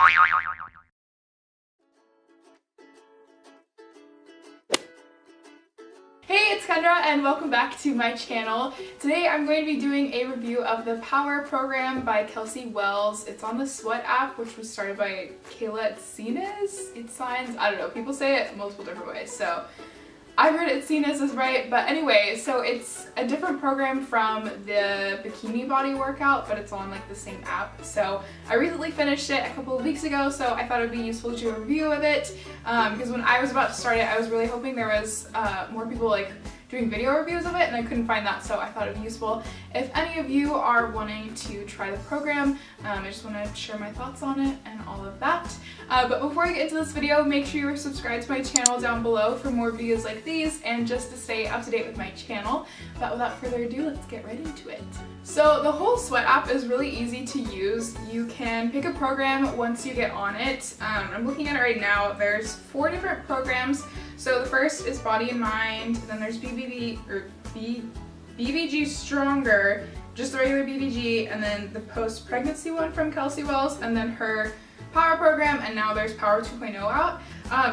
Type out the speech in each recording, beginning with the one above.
Hey, it's Kendra and welcome back to my channel. Today I'm going to be doing a review of the PWR Program by Kelsey Wells. It's on the Sweat app, which was started by Kayla Signs. I don't know, people say it multiple different ways, so I've heard Signs is right, but anyway, so it's a different program from the bikini body workout, but it's on like the same app. So I recently finished it a couple of weeks ago, so I thought it would be useful to do a review of it, because when I was about to start it, I was really hoping there was more people like doing video reviews of it, and I couldn't find that, so I thought it would be useful. If any of you are wanting to try the program, I just want to share my thoughts on it and all of that. But before I get into this video, make sure you are subscribed to my channel down below for more videos like these and just to stay up to date with my channel. But without further ado, let's get right into it. So the whole Sweat app is really easy to use. You can pick a program once you get on it. I'm looking at it right now. There's 4 different programs. So the first is Body and Mind, then there's BBG Stronger, just the regular BBG, and then the post-pregnancy one from Kelsey Wells, and then her PWR program, and now there's PWR 2.0 out.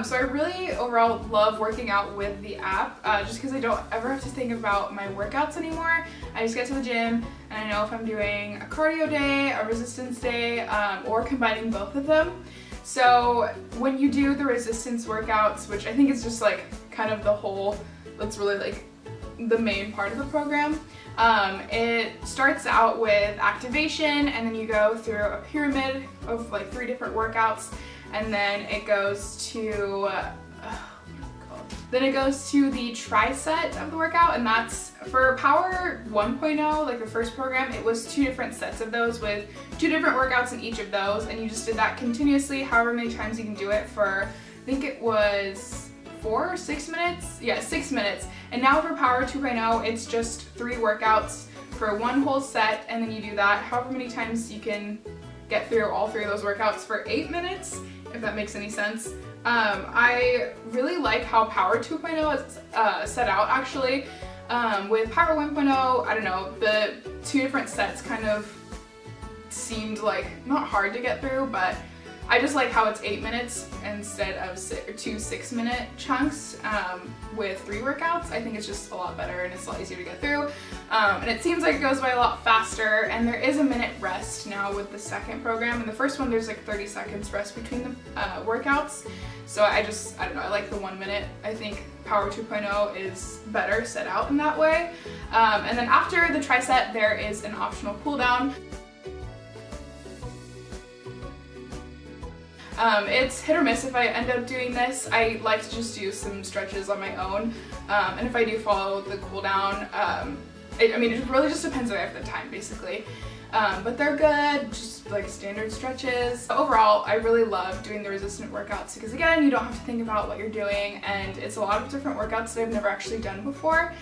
So I really overall love working out with the app, just because I don't ever have to think about my workouts anymore. I just get to the gym and I know if I'm doing a cardio day, a resistance day, or combining both of them. So when you do the resistance workouts, which I think is just like kind of the whole, that's really like the main part of the program, it starts out with activation, and then you go through a pyramid of like 3 different workouts, and then it goes to the tri-set of the workout, and that's for PWR 1.0, like the first program. It was 2 different sets of those with 2 different workouts in each of those, and you just did that continuously however many times you can do it for, I think it was 4 or 6 minutes? Yeah, 6 minutes. And now for PWR 2.0, it's just 3 workouts for 1 whole set, and then you do that however many times you can get through all 3 of those workouts for 8 minutes, if that makes any sense. I really like how PWR 2.0 is set out actually. With PWR 1.0, I don't know, the 2 different sets kind of seemed like not hard to get through, but I just like how it's 8 minutes instead of 2 6-minute chunks with 3 workouts. I think it's just a lot better and it's a lot easier to get through. And it seems like it goes by a lot faster, and there is a minute rest now with the second program. In the first one, there's like 30 seconds rest between the workouts. So I don't know, I like the 1 minute. I think PWR 2.0 is better set out in that way. And then after the tri-set, there is an optional cool down. It's hit or miss if I end up doing this. I like to just do some stretches on my own, and if I do follow the cool down, it really just depends if I have the time basically. But they're good, just like standard stretches. Overall, I really love doing the resistant workouts because again, you don't have to think about what you're doing, and it's a lot of different workouts that I've never actually done before.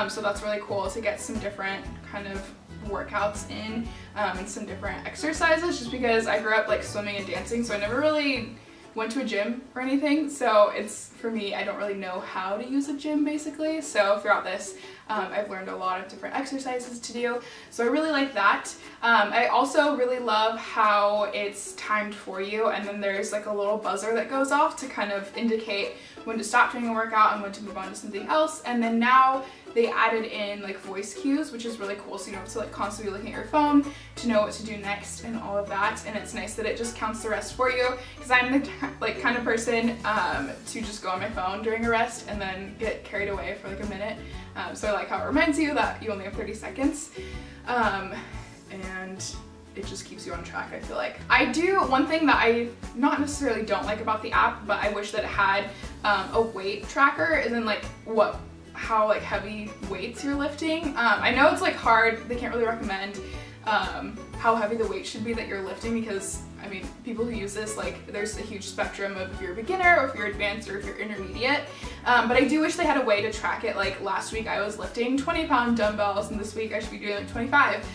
So that's really cool to get some different kind of workouts in, and some different exercises, just because I grew up like swimming and dancing, so I never really went to a gym or anything. So it's, for me, I don't really know how to use a gym basically. So throughout this, I've learned a lot of different exercises to do. So I really like that. I also really love how it's timed for you, and then there's like a little buzzer that goes off to kind of indicate when to stop doing a workout and when to move on to something else. And then now they added in like voice cues, which is really cool, so you don't have to like constantly be looking at your phone to know what to do next and all of that. And it's nice that it just counts the rest for you, because I'm the like kind of person to just go on my phone during a rest and then get carried away for like a minute. So I like how it reminds you that you only have 30 seconds, and it just keeps you on track, I feel like. One thing that I not necessarily don't like about the app, but I wish that it had a weight tracker, is in like how like heavy weights you're lifting. I know it's like hard, they can't really recommend how heavy the weight should be that you're lifting, because I mean, people who use this, like, there's a huge spectrum of if you're a beginner or if you're advanced or if you're intermediate. But I do wish they had a way to track it. Like last week I was lifting 20-pound dumbbells, and this week I should be doing like 25,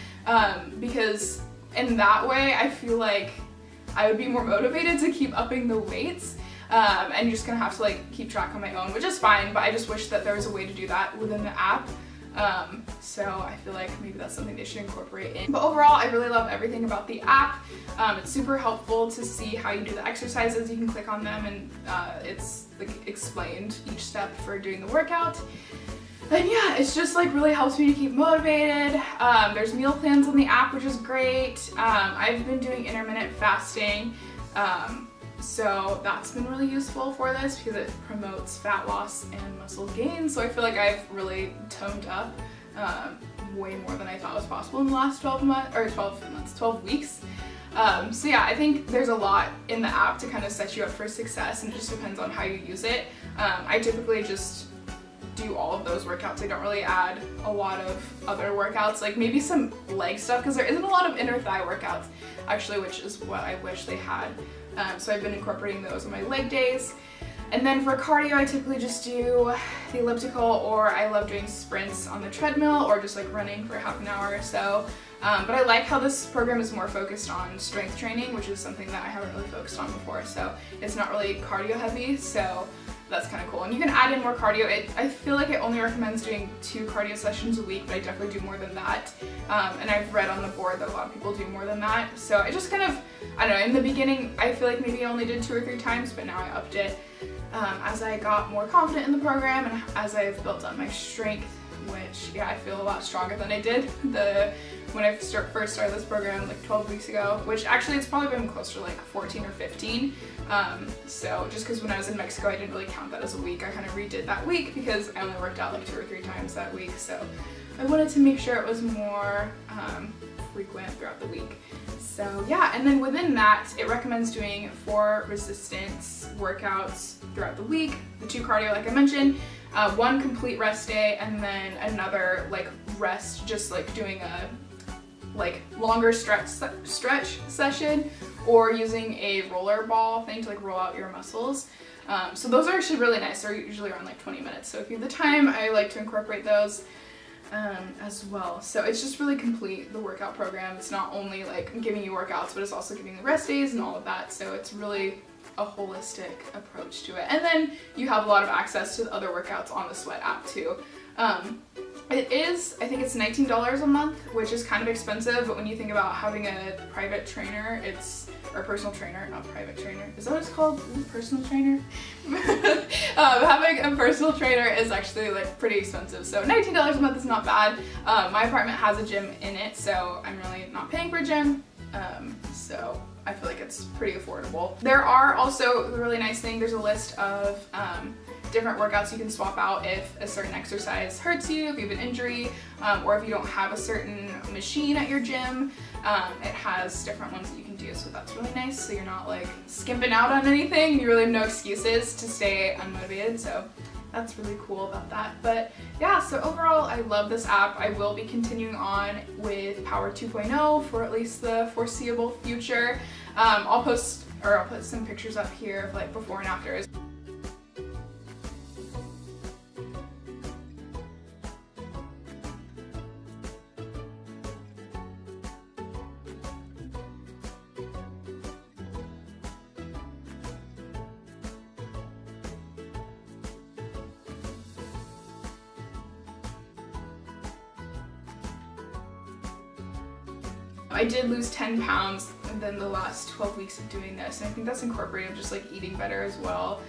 because in that way I feel like I would be more motivated to keep upping the weights. And you're just gonna have to like keep track on my own, which is fine, but I just wish that there was a way to do that within the app. So I feel like maybe that's something they should incorporate in. But overall, I really love everything about the app. It's super helpful to see how you do the exercises. You can click on them and it's like explained each step for doing the workout. And yeah, it's just like really helps me to keep motivated. There's meal plans on the app, which is great. I've been doing intermittent fasting. So that's been really useful for this because it promotes fat loss and muscle gain. So I feel like I've really toned up way more than I thought was possible in the last 12 weeks. So yeah, I think there's a lot in the app to kind of set you up for success, and it just depends on how you use it. I typically just do all of those workouts. I don't really add a lot of other workouts, like maybe some leg stuff, because there isn't a lot of inner thigh workouts actually, which is what I wish they had. So I've been incorporating those on my leg days. And then for cardio, I typically just do the elliptical, or I love doing sprints on the treadmill, or just like running for half an hour or so. But I like how this program is more focused on strength training, which is something that I haven't really focused on before. So it's not really cardio heavy, so that's kind of cool. And you can add in more cardio. I feel like it only recommends doing 2 cardio sessions a week, but I definitely do more than that. And I've read on the board that a lot of people do more than that. So I just kind of, I don't know, in the beginning, I feel like maybe I only did 2 or 3 times, but now I upped it as I got more confident in the program and as I've built up my strength, which, yeah, I feel a lot stronger than I did when I first started this program like 12 weeks ago, which actually it's probably been closer to like 14 or 15. So just because when I was in Mexico, I didn't really count that as a week. I kind of redid that week because I only worked out like 2 or 3 times that week. So I wanted to make sure it was more frequent throughout the week. So yeah, and then within that, it recommends doing 4 resistance workouts throughout the week, the 2 cardio like I mentioned, 1 complete rest day, and then another like rest, just like doing a like longer stretch session, or using a roller ball thing to like roll out your muscles. So those are actually really nice. They're usually around like 20 minutes. So if you have the time, I like to incorporate those as well. So it's just really complete, the workout program. It's not only like giving you workouts, but it's also giving the rest days and all of that. So it's really a holistic approach to it. And then you have a lot of access to the other workouts on the Sweat app too. It is, I think it's $19 a month, which is kind of expensive, but when you think about having a private trainer, or personal trainer, not private trainer. Is that what it's called? Personal trainer? Having a personal trainer is actually like pretty expensive. So $19 a month is not bad. My apartment has a gym in it, so I'm really not paying for a gym. So I feel like it's pretty affordable. There are also, the really nice thing, there's a list of different workouts you can swap out if a certain exercise hurts you, if you have an injury, or if you don't have a certain machine at your gym. It has different ones that you can do, so that's really nice. So you're not like skimping out on anything. You really have no excuses to stay unmotivated. So that's really cool about that. But yeah, so overall, I love this app. I will be continuing on with Power 2.0 for at least the foreseeable future. I'll put some pictures up here of like before and afters. I did lose 10 pounds within the last 12 weeks of doing this, and I think that's incorporated just like eating better as well,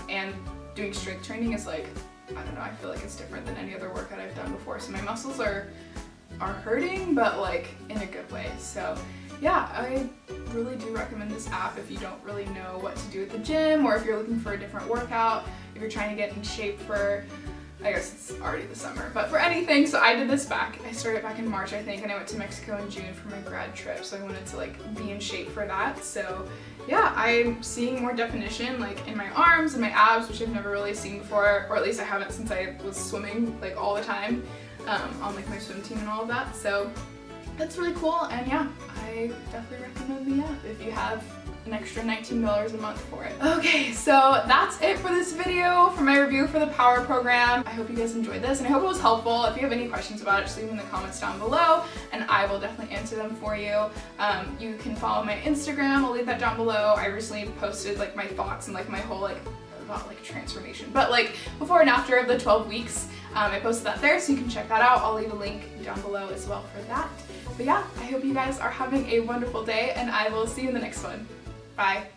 and doing strength training is like, I don't know, I feel like it's different than any other workout I've done before, so my muscles are hurting, but like in a good way. So yeah, I really do recommend this app if you don't really know what to do at the gym, or if you're looking for a different workout, if you're trying to get in shape for, I guess it's already the summer, but for anything. So I did this I started back in March, I think, and I went to Mexico in June for my grad trip, so I wanted to like be in shape for that. So yeah, I'm seeing more definition like in my arms and my abs, which I've never really seen before, or at least I haven't since I was swimming like all the time on like my swim team and all of that. So that's really cool, and yeah, I definitely recommend the app if you have an extra $19 a month for it. Okay, so that's it for this video, for my review for the Power program. I hope you guys enjoyed this, and I hope it was helpful. If you have any questions about it, just leave them in the comments down below, and I will definitely answer them for you. You can follow my Instagram, I'll leave that down below. I recently posted like my thoughts and like my whole like about like transformation, but like before and after of the 12 weeks. I posted that there, so you can check that out. I'll leave a link down below as well for that. But yeah, I hope you guys are having a wonderful day, and I will see you in the next one. Bye.